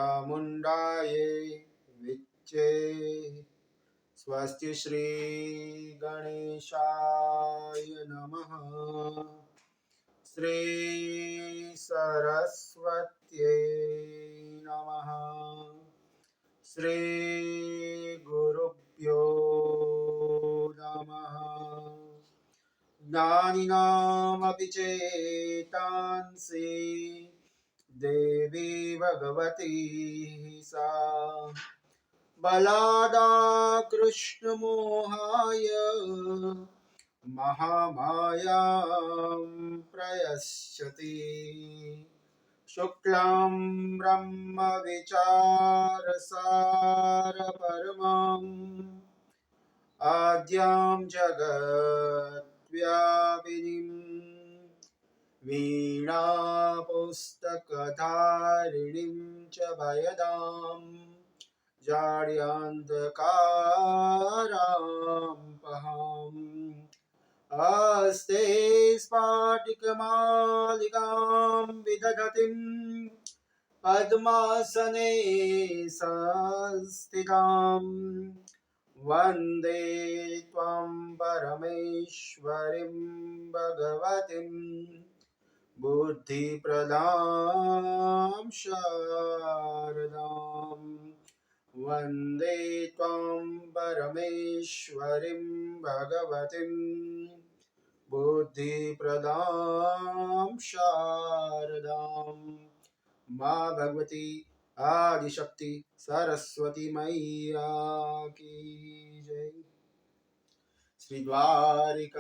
चामुण्डायै विच्चे। स्वस्ति श्री गणेशाय नमः। श्री सरस्वत्यै नमः। श्री गुरुभ्यो नमः। ज्ञानिनामपि चेतांसि देवी भगवती सा बलादा कृष्णमोहाय महामायां प्रयश्यति। शुक्लां ब्रह्मविचारसार परमां आद्यां जगद्व्यापिनीं वीणापुस्तकधारिणीं च भयदां जाड्यान्धकारां हस्ते स्फाटिकमालिकां विदधतीं पद्मासने संस्थितां वन्दे त्वां परमेश्वरीं भगवतीं बुद्धिप्रदां शारदां। वन्दे त्वां परमेश्वरीं भगवतीं बुद्धिप्रदां शारदां। माँ भगवती आदिशक्ति सरस्वती मैया की जय। श्री द्वारिकाधीश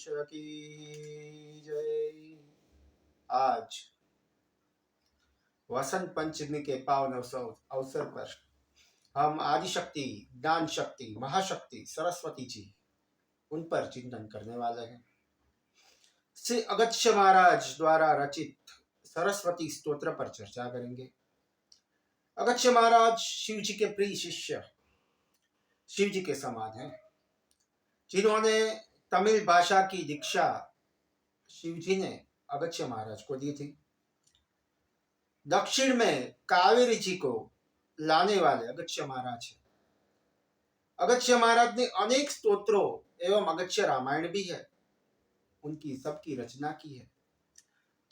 की जय। आज वसंत पंचमी के पावन अवसर पर हम आदिशक्ति, ज्ञान शक्ति, महाशक्ति सरस्वती जी उन पर चिंतन करने वाले हैं। श्री अगस्त्य महाराज द्वारा रचित सरस्वती स्तोत्र पर चर्चा करेंगे। अगस्त्य महाराज शिव जी के प्रिय शिष्य, शिव जी के समान हैं, जिन्होंने तमिल भाषा की दीक्षा शिव जी ने अगस्त्य महाराज को दी थी। दक्षिण में कावेरी जी को लाने वाले अगस्त्य महाराज हैं। अगस्त्य महाराज ने अनेक स्तोत्रों एवं अगस्त्य रामायण भी है, उनकी सबकी रचना की है,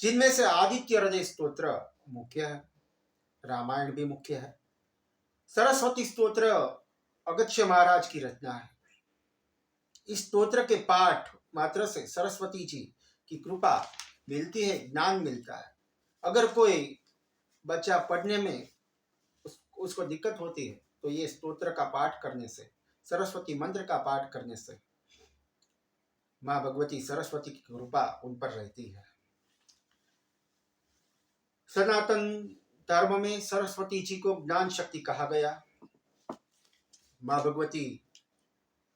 जिनमें से आदित्य हृदय स्तोत्र मुख्य है, रामायण भी मुख्य है। सरस्वती स्तोत्र अगस्त्य महाराज की रचना है। इस स्तोत्र के पाठ मात्र से सरस्वती जी की कृपा मिलती है, ज्ञान मिलता है। अगर कोई बच्चा पढ़ने में उसको दिक्कत होती है तो ये स्तोत्र का पाठ करने से, सरस्वती मंत्र का पाठ करने से माँ भगवती सरस्वती की कृपा उन पर रहती है। सनातन धर्म में सरस्वती जी को ज्ञान शक्ति कहा गया। माँ भगवती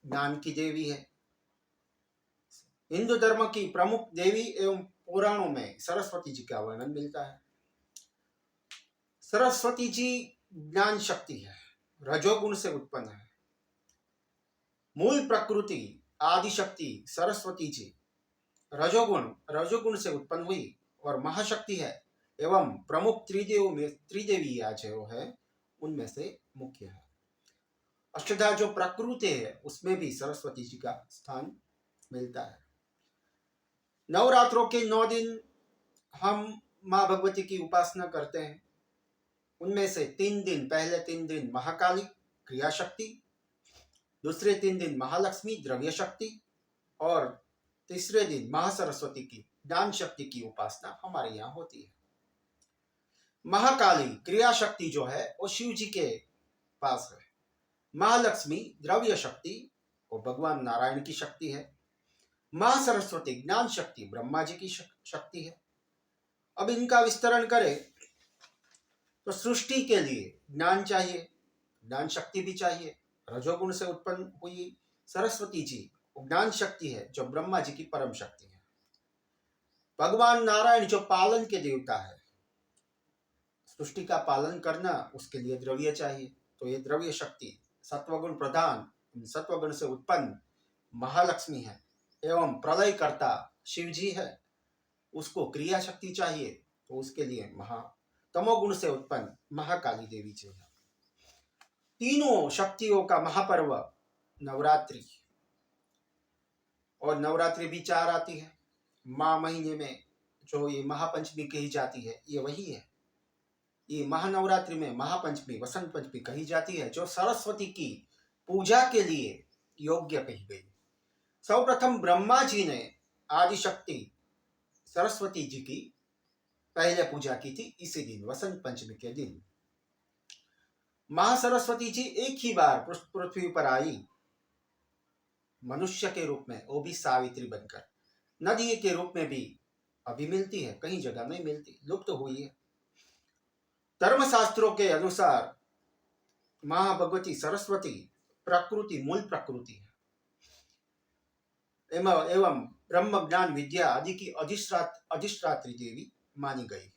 ज्ञान की देवी है। हिंदू धर्म की प्रमुख देवी एवं पुराणों में सरस्वती जी का वर्णन मिलता है। सरस्वती जी ज्ञान शक्ति है, रजोगुण से उत्पन्न है। मूल प्रकृति आदिशक्ति सरस्वती जी रजोगुण से उत्पन्न हुई और महाशक्ति है एवं प्रमुख त्रिदेवी जो है उनमें से मुख्य है। अष्टधा जो प्रकृति है उसमें भी सरस्वती जी का स्थान मिलता है। नवरात्रों के 9 दिन हम माँ भगवती की उपासना करते हैं। उनमें से 3 दिन, पहले 3 दिन महाकाली क्रिया शक्ति, दूसरे 3 दिन महालक्ष्मी द्रव्य शक्ति और तीसरे दिन महासरस्वती की ज्ञान शक्ति की उपासना हमारे यहाँ होती है। महाकाली क्रिया शक्ति जो है वो शिव जी के पास है। महालक्ष्मी द्रव्य शक्ति वो भगवान नारायण की शक्ति है। महासरस्वती ज्ञान शक्ति ब्रह्मा जी की शक्ति है। अब इनका विस्तरण करें तो सृष्टि के लिए ज्ञान चाहिए, ज्ञान शक्ति भी चाहिए। रजोगुण से उत्पन्न हुई सरस्वती जी ज्ञान शक्ति है जो ब्रह्मा जी की परम शक्ति है। भगवान नारायण जो पालन के देवता है, सृष्टि का पालन करना उसके लिए द्रव्य चाहिए। तो ये द्रव्य शक्ति सत्वगुण प्रधान, सत्वगुण से उत्पन्न महालक्ष्मी है एवं प्रलय करता शिव जी है। उसको क्रिया शक्ति चाहिए तो उसके लिए तमोगुण से उत्पन्न महाकाली देवी जी है। तीनों शक्तियों का महापर्व नवरात्रि, और नवरात्रि भी 4 आती है। माह महीने में जो ये महापंचमी कही जाती है ये वही है। ये महानवरात्रि में महापंचमी, वसंत पंचमी कही जाती है, जो सरस्वती की पूजा के लिए योग्य कही गई। सर्वप्रथम ब्रह्मा जी ने आदिशक्ति सरस्वती जी की पहले पूजा की थी इसी दिन, वसंत पंचमी के दिन। महासरस्वती जी एक ही बार पृथ्वी पर आई मनुष्य के रूप में, वो भी सावित्री बनकर। नदी के रूप में भी अभी मिलती है, कहीं जगह नहीं मिलती, लुप्त हुई है। धर्मशास्त्रों के अनुसार महाभगवती सरस्वती प्रकृति, मूल प्रकृति है एवं ब्रह्म ज्ञान विद्या आदि की अधिष्ठात्री देवी मानी गई।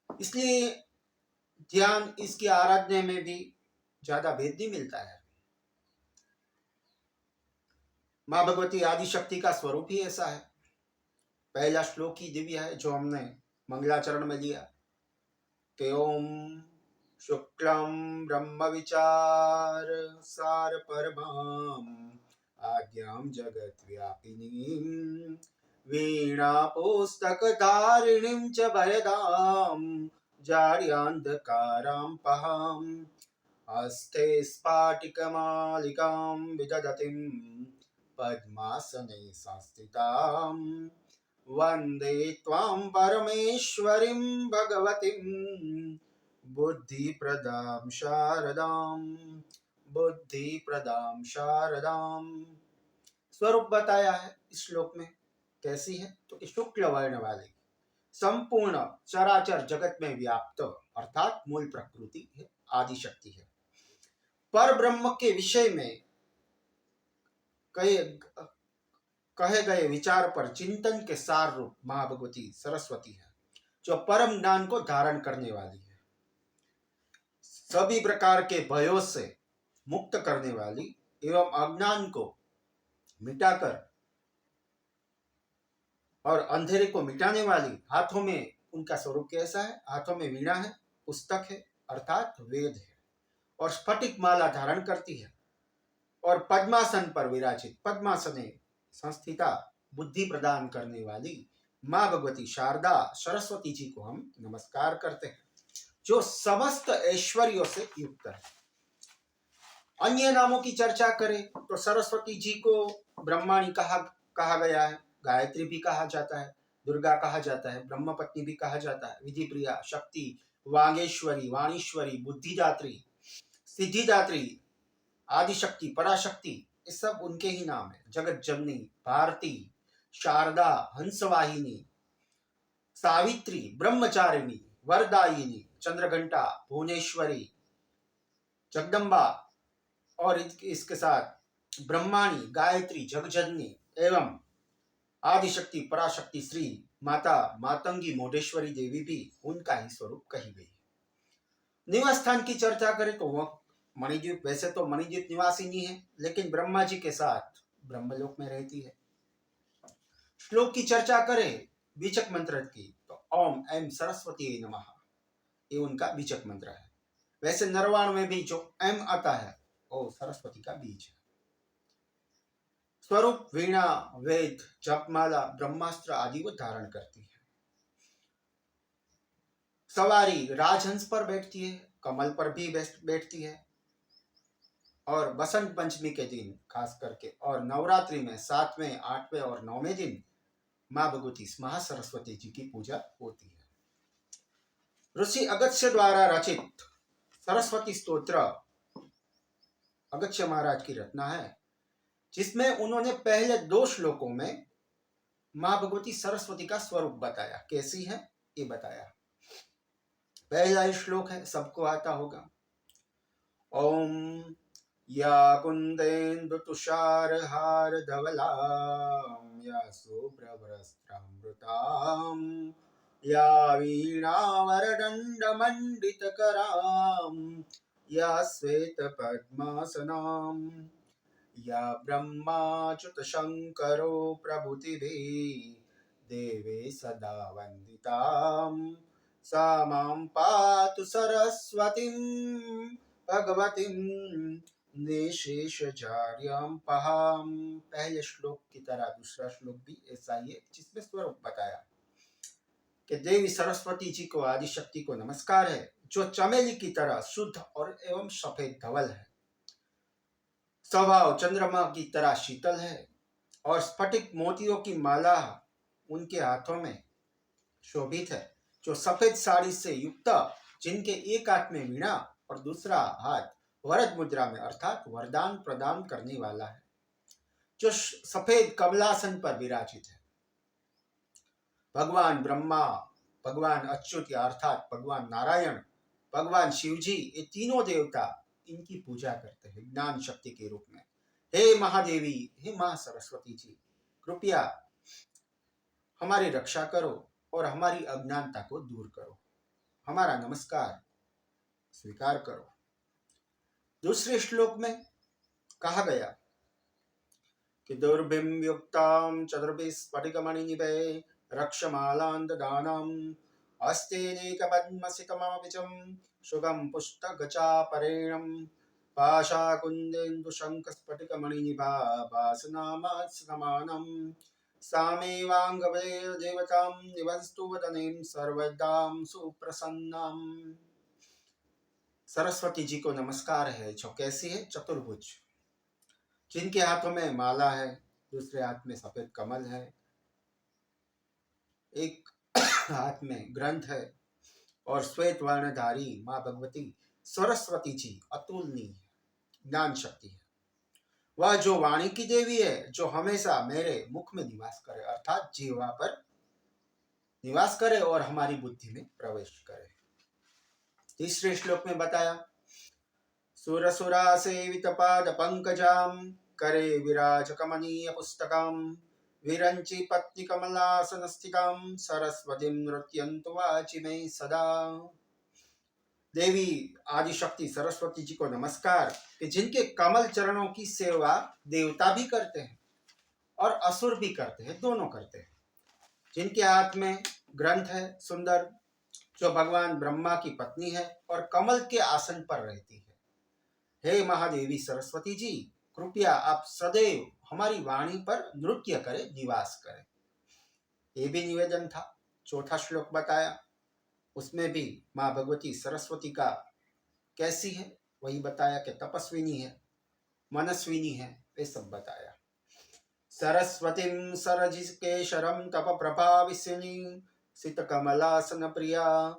इसलिए ध्यान, इसकी आराधना में भी ज्यादा भेद नहीं मिलता है। माँ भगवती आदिशक्ति का स्वरूप ही ऐसा है। पहला श्लोक ही दिव्य है जो हमने मंगलाचरण में लिया कि ओम शुक्लम ब्रह्म विचार सार परमाम आद्याम जगत व्यापिनीम वीणा पुस्तक धारिणीम च भयदाम जाड्यांधकारां पहाम हस्ते स्फाटिकमालिकां विदधतीं पद्मासने संस्थितां वन्दे त्वां परमेश्वरीं भगवतीं बुद्धिप्रदां शारदां। स्वरूप बताया है इस श्लोक में। कैसी है? तो कि शुक्ल वर्ण वाली, संपूर्ण चराचर जगत में व्याप्त अर्थात मूल प्रकृति है, आदिशक्ति है। पर ब्रह्म के विषय में कहे गए विचार पर चिंतन के सार रूप महाभगवती सरस्वती है, जो परम ज्ञान को धारण करने वाली है, सभी प्रकार के भयों से मुक्त करने वाली एवं अज्ञान को मिटाकर और अंधेरे को मिटाने वाली। हाथों में उनका स्वरूप कैसा है? हाथों में वीणा है, पुस्तक है अर्थात वेद है, और स्फटिक माला धारण करती है, और पद्मासन पर विराजित, पद्मासने संस्थिता, बुद्धि प्रदान करने वाली माँ भगवती शारदा सरस्वती जी को हम नमस्कार करते हैं, जो समस्त ऐश्वर्यों से युक्त है। अन्य नामों की चर्चा करें तो सरस्वती जी को ब्रह्माणी कहा गया है, गायत्री भी कहा जाता है, दुर्गा कहा जाता है, ब्रह्म पत्नी भी कहा जाता है, विधि प्रिया, शक्ति, वागेश्वरी, वाणीश्वरी, बुद्धिदात्री, सिद्धिदात्री, आदिशक्ति, पराशक्ति, ये सब उनके ही नाम है। जगत जननी, भारती, शारदा, हंसवाहिनी, सावित्री, ब्रह्मचारिणी, वरदायिनी, चंद्रघंटा, भुवनेश्वरी, जगदम्बा, और इसके साथ ब्रह्माणी, गायत्री, जगजननी एवं आदिशक्ति, पराशक्ति श्री माता मातंगी मोडेश्वरी देवी भी उनका ही स्वरूप कही गई। निवास स्थान की चर्चा करें तो वह मणिद्वीप, वैसे तो मणिद्वीप निवासी नहीं है, लेकिन ब्रह्मा जी के साथ ब्रह्मलोक में रहती है। श्लोक की चर्चा करें बीजक मंत्र की तो ओम ऐं सरस्वती नमः, ये उनका बीजक मंत्र है। वैसे नरवाण में भी जो एम आता है वो सरस्वती का बीज है। स्वरूप वीणा, वेद, जपमाला, ब्रह्मास्त्र आदि वो धारण करती है। सवारी राजहंस पर बैठती है, कमल पर भी बैठती है, और बसंत पंचमी के दिन खास करके और नवरात्रि में 7वें, 8वें और 9वें दिन माँ भगवती महासरस्वती जी की पूजा होती है। ऋषि अगस्त्य द्वारा रचित सरस्वती स्तोत्र अगस्त्य महाराज की रचना है, जिसमें उन्होंने पहले 2 श्लोकों में माँ भगवती सरस्वती का स्वरूप बताया। कैसी है ये बताया। पहला ही श्लोक है, सबको आता होगा। ओम या कुंदेन्दु तुषार हार धवलां या शुभ्रवस्त्रामृतां या वीणावरदंड मंडितकरां या श्वेत पद्मासनां या ब्रह्माच्युत शंकरो प्रभृतिभिः देवे सदा वन्दितां सा मां पातु सरस्वतीं भगवतीं निशेषजार्यां पहाम। पहले श्लोक की तरह दूसरा श्लोक भी ऐसा ही है, जिसमें स्वरूप बताया कि देवी सरस्वती जी को, आदि शक्ति को नमस्कार है, जो चमेली की तरह शुद्ध और एवं सफेद धवल है, स्वभाव चंद्रमा की तरह शीतल है, और स्फटिक मोतियों की माला उनके हाथों में शोभित है, जो सफेद साड़ी से युक्त, जिनके एक हाथ में वीणा और दूसरा हाथ वरद मुद्रा में अर्थात वरदान प्रदान करने वाला है, जो सफेद कमलासन पर विराजित है। भगवान ब्रह्मा, भगवान अच्युत अर्थात भगवान नारायण, भगवान शिवजी, ये तीनों देवता इनकी पूजा करते हैं ज्ञान शक्ति के रूप में। हे महादेवी, हे मां सरस्वती जी, कृपया हमारी रक्षा करो और हमारी अज्ञानता को दूर करो, हमारा नमस्कार स्वीकार करो। दूसरे श्लोक में कहा गया कि दुर्भिम युक्तां चतुर्भिः स्फटिकमणिनिभे रक्षमालां ददानम् हस्तेनेकपद्मसिकमविचं शुभं पुस्तकचापरेणं पाशाकुन्देन्दुशङ्खस्फटिकमणिनिभा भासनामात्समानं सामेवाङ्गवे देवतां निवस्तु वदनें सर्वदां सुप्रसन्नम्। सरस्वती जी को नमस्कार है, जो कैसी है? चतुर्भुज, जिनके हाथों में माला है, दूसरे हाथ में सफेद कमल है, एक हाथ में ग्रंथ है, और श्वेत वर्णधारी माँ भगवती सरस्वती जी अतुलनीय ज्ञान शक्ति है। वह जो वाणी की देवी है, जो हमेशा मेरे मुख में निवास करे अर्थात जीवा पर निवास करे और हमारी बुद्धि में प्रवेश करे। तीसरे श्लोक में बताया, सुरसुरा सेवित पाद पंकजाम करे विराज कमनीय पुस्तकाम विरंचि पत्नी कमलासन स्थिताम सरस्वतीं नृत्यन्तु वाचि में सदा। देवी आदिशक्ति सरस्वती जी को नमस्कार कि जिनके कमल चरणों की सेवा देवता भी करते हैं और असुर भी करते हैं, दोनों करते हैं। जिनके हाथ में ग्रंथ है सुंदर, जो भगवान ब्रह्मा की पत्नी है और कमल के आसन पर रहती है। हे महादेवी सरस्वती जी, कृपया आप सदैव हमारी वाणी पर नृत्य करें, निवास करें। ये भी निवेदन था। चौथा श्लोक बताया, उसमें भी माँ भगवती सरस्वती का कैसी है वही बताया कि तपस्विनी है, मनस्विनी है, ये सब बताया। सरस्वतीं सरजिकेशरं तप प्रभाविसिनी सित कमलासन प्रिया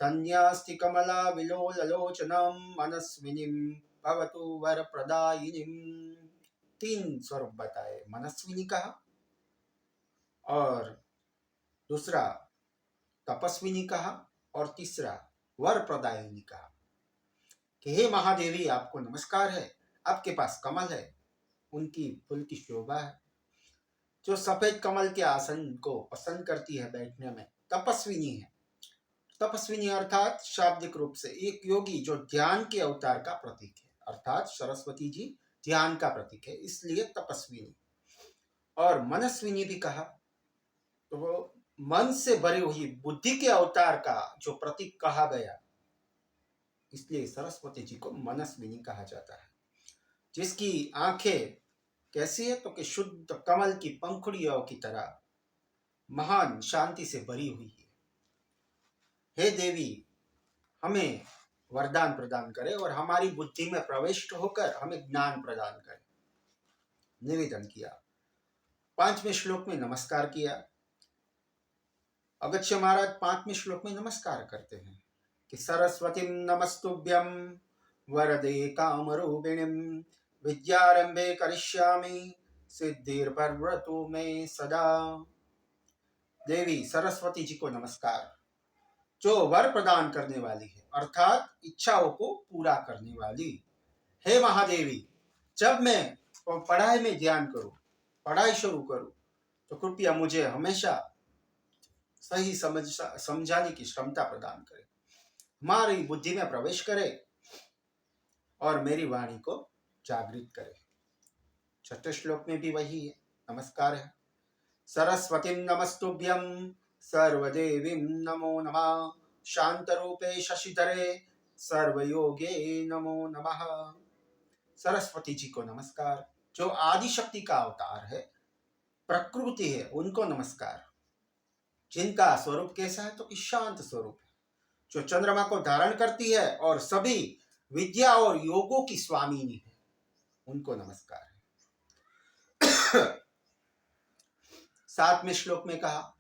धन्यास्ति कमला विलोललोचनं मनस्विनीं भवतु वर प्रदायिनीं। तीन स्वरूप बताए, मनस्विनी कहा और दूसरा तपस्विनी कहा और तीसरा वर प्रदायिनी कहा कि हे महादेवी, आपको नमस्कार है, आपके पास कमल है, उनकी फूल की शोभा है, जो सफेद कमल के आसन को पसंद करती है बैठने में, तपस्विनी है। तपस्विनी अर्थात शाब्दिक रूप से एक योगी जो ध्यान के अवतार का प्रतीक है, अर्थात सरस्वती जी ध्यान का प्रतीक है, इसलिए तपस्विनी। और मनस्विनी भी कहा तो वो मन से भरी हुई बुद्धि के अवतार का जो प्रतीक कहा गया, इसलिए सरस्वती जी को मनस्विनी कहा जाता है। जिसकी आंखें कैसी है तो कि शुद्ध कमल की पंखुड़ियों की तरह महान शांति से भरी हुई है। हे देवी, हमें वरदान प्रदान करे और हमारी बुद्धि में प्रविष्ट होकर हमें ज्ञान प्रदान करे। निवेदन किया। पांचवें श्लोक में नमस्कार किया। अगस्त्य महाराज पांचवें श्लोक में नमस्कार करते हैं कि सरस्वतीं नमस्तुभ्यं वरदे कामरूपिणीं विद्यारंभे करिष्यामि सिद्धिर्भवतु मे सदा। देवी सरस्वती जी को नमस्कार, जो वर प्रदान करने वाली है अर्थात इच्छाओं को पूरा करने वाली। हे महादेवी, जब मैं पढ़ाई में ध्यान करूं, पढ़ाई शुरू करूं, तो कृपया मुझे हमेशा सही समझाने की क्षमता प्रदान करे, हमारी बुद्धि में प्रवेश करे और मेरी वाणी को जागृत करे। छठे श्लोक में भी वही है, नमस्कार है। सरस्वतीं नमस्तुभ्यं सर्वदेवीं नमो नमः शांत रूपे शशिधरे सर्वयोगे नमो नमः। सरस्वती जी को नमस्कार। जो आदि शक्ति का अवतार है, प्रकृति है, उनको नमस्कार। जिनका स्वरूप कैसा है तो कि शांत स्वरूप है, जो चंद्रमा को धारण करती है और सभी विद्या और योगों की स्वामिनी है, उनको नमस्कार है। 7वें श्लोक में कहा,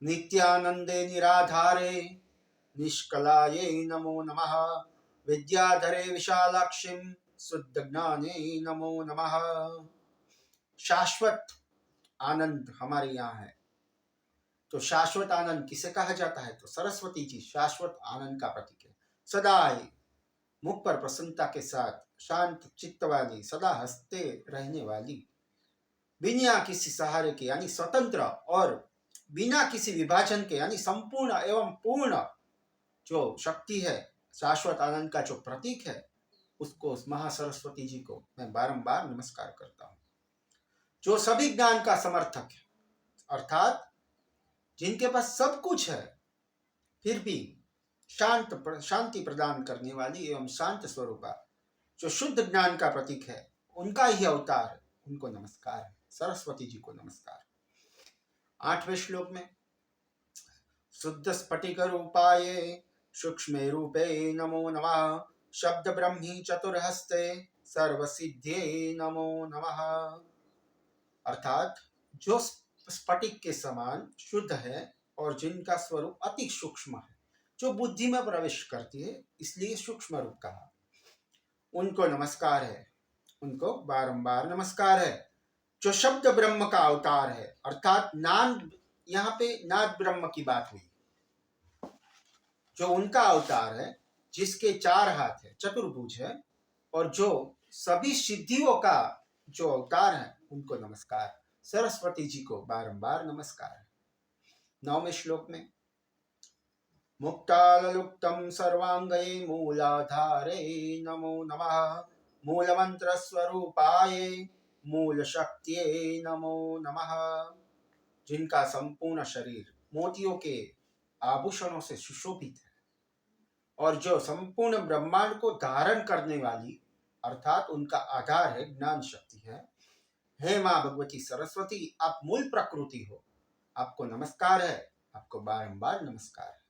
नित्यानंदे निराधारे निष्कलाये नमो नमः, विद्याधरे विशालाक्षिं शुद्ध ज्ञाने नमो नमः। शाश्वत आनंद हमारे यहाँ है। तो शाश्वत आनंद किसे कहा जाता है तो सरस्वती जी शाश्वत आनंद का प्रतीक है। सदा मुख पर प्रसन्नता के साथ शांत चित्त वाली, सदा हंसते रहने वाली, बिना किसी सहारे के यानी स्वतंत्र और बिना किसी विभाजन के यानी संपूर्ण एवं पूर्ण जो शक्ति है, शाश्वत आनंद का जो प्रतीक है, उसको उस महासरस्वती जी को मैं बारंबार नमस्कार करता हूँ। जो सभी ज्ञान का समर्थक है, अर्थात जिनके पास सब कुछ है फिर भी शांति प्रदान करने वाली एवं शांत स्वरूपा, जो शुद्ध ज्ञान का प्रतीक है, उनका ही अवतार है, उनको नमस्कार है। सरस्वती जी को नमस्कार। 8वें श्लोक में, शुद्ध स्फटिक रूपाये सूक्ष्मे रूपे नमो नमः, शब्द ब्रह्मी चतुर्हस्ते सर्व सिद्धे नमो नमः। अर्थात जो स्फटिक के समान शुद्ध है और जिनका स्वरूप अति सूक्ष्म है, जो बुद्धि में प्रवेश करती है, इसलिए सूक्ष्म रूप कहा, उनको नमस्कार है, उनको बारंबार नमस्कार है। जो शब्द ब्रह्म का अवतार है, अर्थात नाद, यहाँ पे नाद ब्रह्म की बात हुई, जो उनका अवतार है, जिसके 4 हाथ है, चतुर्भुज है, और जो सभी सिद्धियों का जो अवतार है, उनको नमस्कार। सरस्वती जी को बारंबार नमस्कार। 9वें श्लोक में, मुक्तालुप्तं सर्वांगे मूलाधारे नमो नमः, मूल मंत्र स्वरूपाये मूल शक्तिये नमो नमः। जिनका संपूर्ण शरीर मोतियों के आभूषणों से सुशोभित है और जो संपूर्ण ब्रह्मांड को धारण करने वाली, अर्थात उनका आधार है, ज्ञान शक्ति है। हे माँ भगवती सरस्वती, आप मूल प्रकृति हो, आपको नमस्कार है, आपको बारंबार नमस्कार है।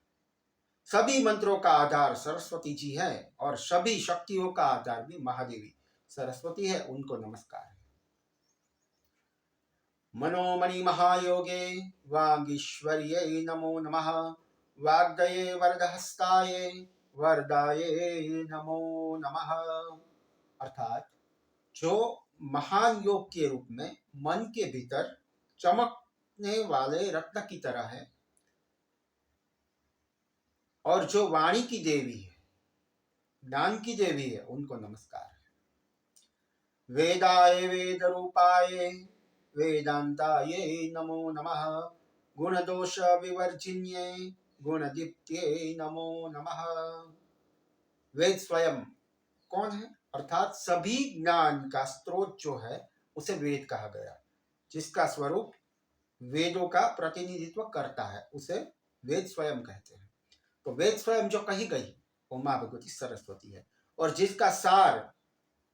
सभी मंत्रों का आधार सरस्वती जी है और सभी शक्तियों का आधार भी महादेवी सरस्वती है, उनको नमस्कार है। मनोमणि महायोगे वागीश्वर्ये नमो नमः, वाग्दये वरदहस्ताये वरदाये नमो नमः। अर्थात जो महान योग के रूप में मन के भीतर चमकने वाले रत्न की तरह है और जो वाणी की देवी है, ज्ञान की देवी है, उनको नमस्कार है। वेदाय वेद रूपाये वेदांताये नमो नमः, गुण दोष विवर्जिन्ये गुणदीप्त्ये नमो नमः। वेद स्वयं कौन है? अर्थात सभी ज्ञान का स्रोत जो है उसे वेद कहा गया, जिसका स्वरूप वेदों का प्रतिनिधित्व करता है, उसे वेद स्वयं कहते हैं। तो वेद स्वयं जो कही गई वो माँ भगवती सरस्वती है, और जिसका सार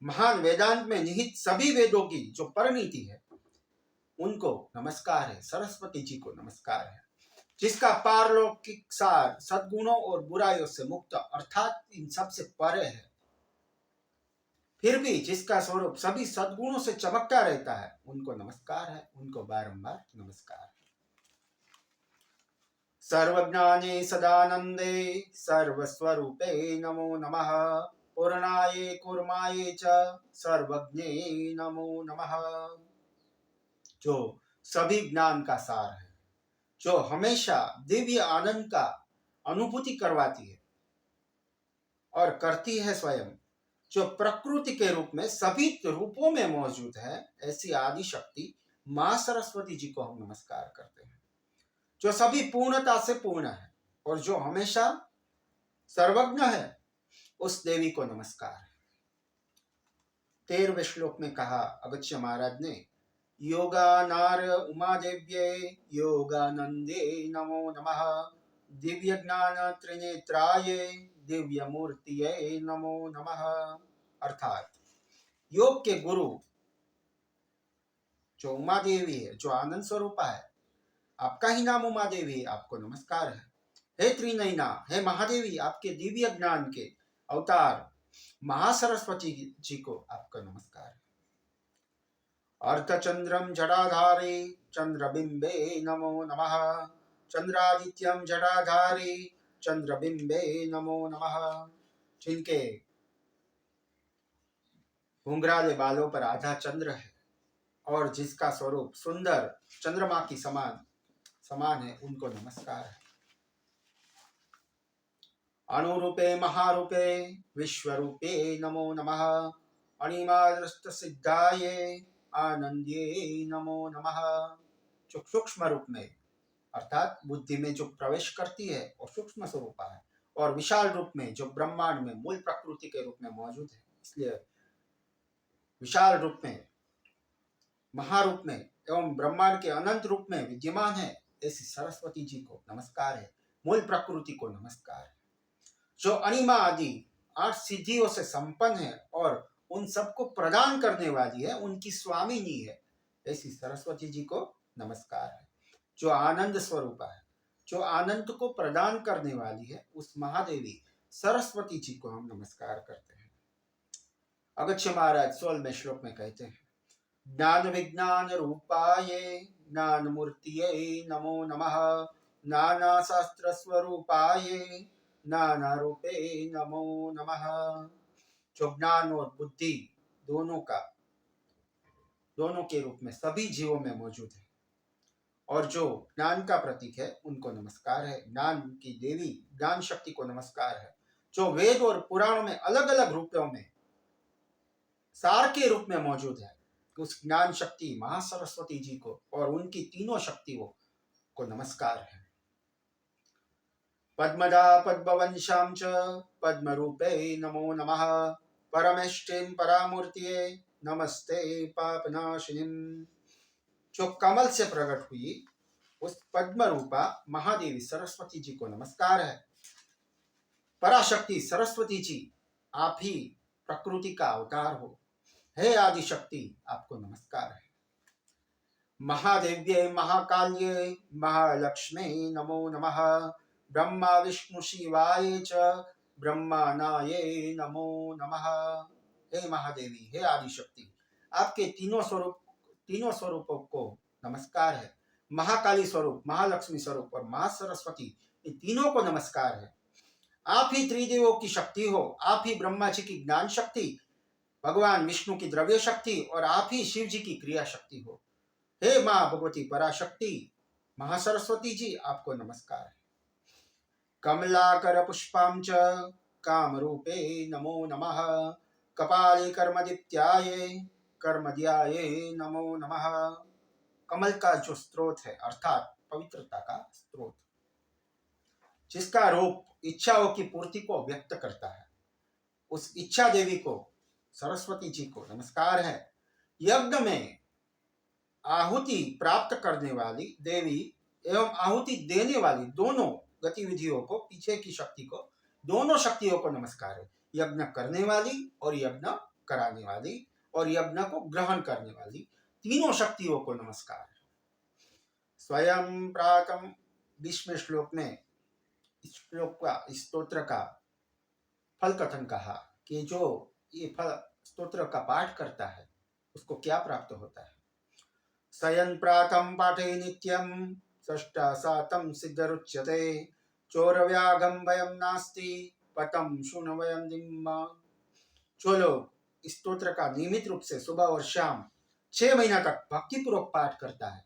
महान वेदांत में निहित सभी वेदों की जो परिणति है, उनको नमस्कार है। सरस्वती जी को नमस्कार है। जिसका पारलौकिक सार सद्गुणों और बुराइयों से मुक्त, अर्थात इन सब से परे है, फिर भी जिसका स्वरूप सभी सद्गुणों से चमकता रहता है, उनको नमस्कार है, उनको बारंबार नमस्कार। सर्वज्ञाने सदानंदे सर्वस्वरूपे नमो नमः, पूर्णाये कूर्माये च सर्वज्ञे नमो नमः। जो सभी ज्ञान का सार है, जो हमेशा दिव्य आनंद का अनुभूति करवाती है और करती है स्वयं, जो प्रकृति के रूप में सभी रूपों में मौजूद है, ऐसी आदि शक्ति माँ सरस्वती जी को हम नमस्कार करते हैं। जो सभी पूर्णता से पूर्ण है और जो हमेशा सर्वज्ञ है, उस देवी को नमस्कार है। 13वें श्लोक में कहा अगस्त्य महाराज ने, योगानार उमा देव्ये योगानंदे नमो नमः, दिव्य ज्ञान त्रिनेत्राय दिव्य मूर्तिये नमो नमः। अर्थात योग के गुरु जो उमा देवी है, जो आनंद स्वरूपा है, आपका ही नाम उमा देवी है, आपको नमस्कार है। हे त्रिनयना, हे महादेवी, आपके दिव्य ज्ञान के अवतार महासरस्वती जी को आपका नमस्कार है। अर्धचंद्रम जटाधारे चंद्रबिंबे नमो नमः। चंद्रादित्यम जटाधारे चंद्रबिंबे नमो नमः। जिनके घुंघराले बालों पर आधा चंद्र है और जिसका स्वरूप सुंदर चंद्रमा की समान है, उनको नमस्कार है। अनुरूपे महारूपे विश्वरूपे नमो नमः। अणिमादृष्ट सिद्धाये आनंदे नमो नमः। जो सूक्ष्म रूप में अर्थात बुद्धि में जो प्रवेश करती है वो सूक्ष्म स्वरूप है, और विशाल रूप में जो ब्रह्मांड में मूल प्रकृति के रूप में मौजूद है, इसलिए विशाल रूप में, महारूप में एवं ब्रह्मांड के अनंत रूप में विद्यमान है, ऐसी सरस्वती जी को नमस्कार है। मूल प्रकृति को नमस्कार है। जो अनिमा आदि 8 सिद्धियों से संपन्न है और उन सबको प्रदान करने वाली है, उनकी स्वामिनी है, ऐसी सरस्वती जी को नमस्कार है। जो आनंद स्वरूप है, जो आनंद को प्रदान करने वाली है, उस महादेवी सरस्वती जी को हम नमस्कार करते हैं। अगस्त्य महाराज 16वें श्लोक में कहते हैं, ज्ञान विज्ञान रूपाय ज्ञान मूर्तिये नमो नमः। नाना शास्त्र स्वरूपाय नाना रूपे नमो नमः। जो ज्ञान और बुद्धि दोनों के रूप में सभी जीवों में मौजूद है, और जो ज्ञान का प्रतीक है, उनको नमस्कार है। ज्ञान की देवी ज्ञान शक्ति को नमस्कार है। जो वेद और पुराणों में अलग अलग रूपों में सार के रूप में मौजूद है, उस ज्ञान शक्ति महासरस्वती जी को और उनकी तीनों शक्तियों को नमस्कार है। पद्मदा पद्मवंशां च पद्मरूपे नमो नमः। परमेष्टिं परामूर्तिये नमस्ते पापनाशिनीं। जो कमल से प्रकट हुई उस पद्म रूपा महादेवी सरस्वती जी को नमस्कार है। पराशक्ति सरस्वती जी, आप ही प्रकृति का अवतार हो। हे आदि शक्ति, आपको नमस्कार है। महादेव्ये महाकाल्ये महालक्ष्मी नमो नमः। ब्रह्मा विष्णु शिवाय च ब्रह्मानाये नमो नमः। हे महादेवी, हे आदि शक्ति, आपके तीनों स्वरूपों को नमस्कार है। महाकाली स्वरूप, महालक्ष्मी स्वरूप और महासरस्वती, इन तीनों को नमस्कार है। आप ही त्रिदेवों की शक्ति हो, आप ही ब्रह्मा जी की ज्ञान शक्ति, भगवान विष्णु की द्रव्य शक्ति और आप ही शिव जी की क्रिया शक्ति हो। हे माँ भगवती पराशक्ति महासरस्वती जी, आपको नमस्कार है। कमलाकर पुष्पां च कामरूपे नमो नमः। कपाले कर्मदीप्त्याये कर्मद्याये नमो नमः। कमल का जो स्रोत है, अर्थात पवित्रता का स्रोत, जिसका रूप इच्छाओं की पूर्ति को व्यक्त करता है, उस इच्छा देवी को सरस्वती जी को नमस्कार है। यज्ञ में आहुति प्राप्त करने वाली देवी एवं आहुति देने वाली दोनों गतिविधियों को, पीछे की शक्ति को, दोनों शक्तियों को नमस्कार है। यज्ञ करने वाली और यज्ञ कराने वाली और यज्ञ को ग्रहण करने वाली तीनों शक्तियों को नमस्कार है। स्वयं प्राकम 20वें श्लोक में इस श्लोक का, इस स्तोत्र का फल कथन कहा कि जो ये फल स्तोत्र का पाठ करता है उसको क्या प्राप्त होता है। स्वयं प्रातम पाठे नित्यम षष्टा सातम सिद्धरुच्यते। चोरव्याघम भयम नास्ति पतम शून्वयम दिम्मा। जो लोग इस स्तोत्र का नियमित रूप से सुबह और शाम 6 महीना तक भक्तिपूर्वक पाठ करता है,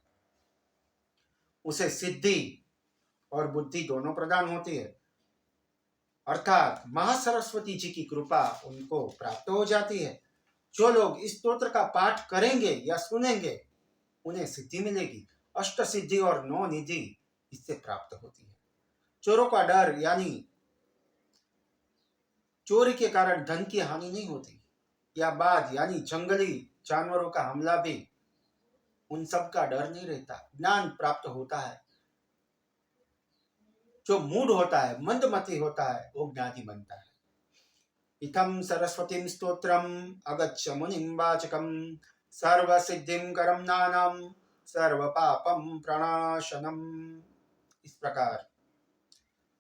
उसे सिद्धि और बुद्धि दोनों प्रदान होती है, अर्थात महासरस्वती जी की कृपा उनको प्राप्त हो जाती है। जो लोग इस स्तोत्र का पाठ करेंगे या सुनेंगे, उन्हें सिद्धि मिलेगी। अष्ट सिद्धि और 9 निधि इससे प्राप्त होती है। चोरों का डर, यानी चोरी के कारण धन की हानि नहीं होती, या बाघ यानी जंगली जानवरों का हमला भी, उन सब का डर नहीं रहता। ज्ञान प्राप्त होता है। जो मूढ़ होता है, मंदमती होता है, वो ज्ञानी बनता है। इथं सरस्वतीं स्तोत्रम अगच्छ मुनिं वाचकम सर्व सिद्धिं करम नानम सर्व पापम प्रणाशनम। इस प्रकार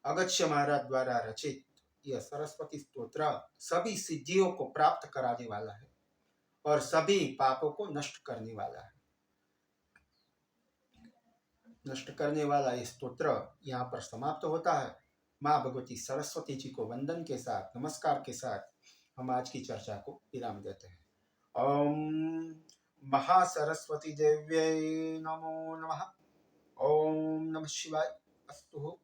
अगस्त्य महाराज द्वारा रचित यह सरस्वती स्तोत्र सभी सिद्धियों को प्राप्त कराने वाला है और सभी पापों को नष्ट करने वाला है। नष्ट करने वाला यह स्तोत्र यहाँ पर समाप्त होता है। माँ भगवती सरस्वती जी को वंदन के साथ, नमस्कार के साथ हम आज की चर्चा को विराम देते हैं। ओम महासरस्वती देव्यै नमो नमः। ओम नमः शिवाय। अस्तु।